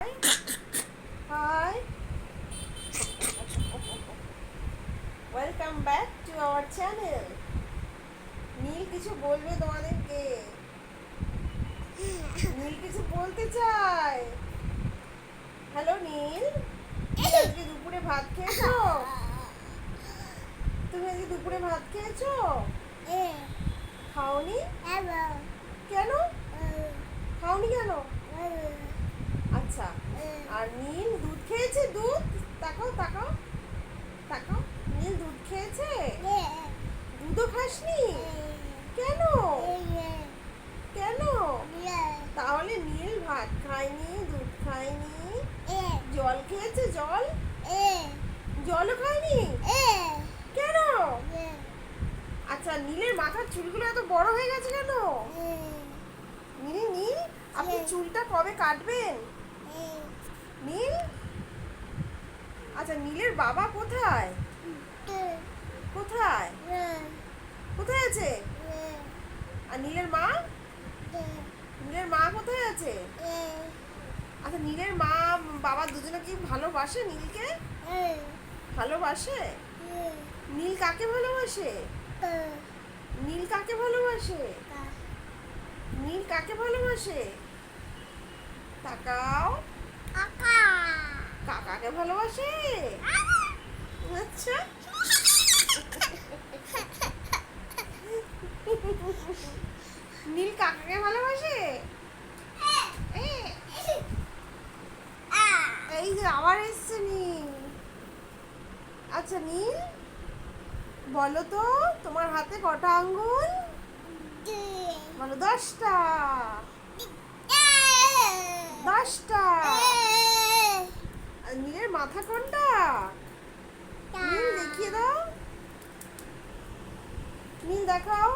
Hi, welcome back to our channel. নীল কিছু বলবে তোমাদেরকে। নীল কিছু বলতে চায়। হ্যালো নীল, তুমি আজকে দুপুরে ভাত খেয়েছো? তুমি আজকে দুপুরে ভাত খেয়েছো? খাওনি? কেন? খাওনি কেন? আচ্ছা, আর নীল দুধ খেয়েছে? দুধ তাকাও তাকাও তাকাও, নীল দুধ খেয়েছে? দুধও খাসনি? কেন? কেন? তাহলে নীল ভাত খায়নি, দুধ খায়নি, জল খেয়েছে? জল জলও খায়নি? কেন? আচ্ছা, নীলের মাথার চুলগুলো এত বড় হয়ে গেছে কেন? নীল, আপনি চুলটা কবে কাটবেন? নীল, আচ্ছা নীলের বাবা কোথায়? কোথায় কোথায় আছে? আর নীলের মা? নীলের মা কোথায় আছে? আচ্ছা, নীলের মা বাবা দুজনে কি ভালোবাসে নীলকে? ভালোবাসে? নীল কাকে ভালোবাসে? নীল কাকে ভালোবাসে? নীল কাকে ভালোবাসে? তাকাও। কাকাকে ভালোবাসে? আচ্ছা, নীল কাকাকে ভালোবাসে? এই যে আবার এসছে নীল। আচ্ছা নীল, বলো তো তোমার হাতে কটা আঙ্গুল? বলো 10টা। 10টা। আর নীলের মাথা কোনটা? নীল দেখিয়ে দাও, নীল দেখাও।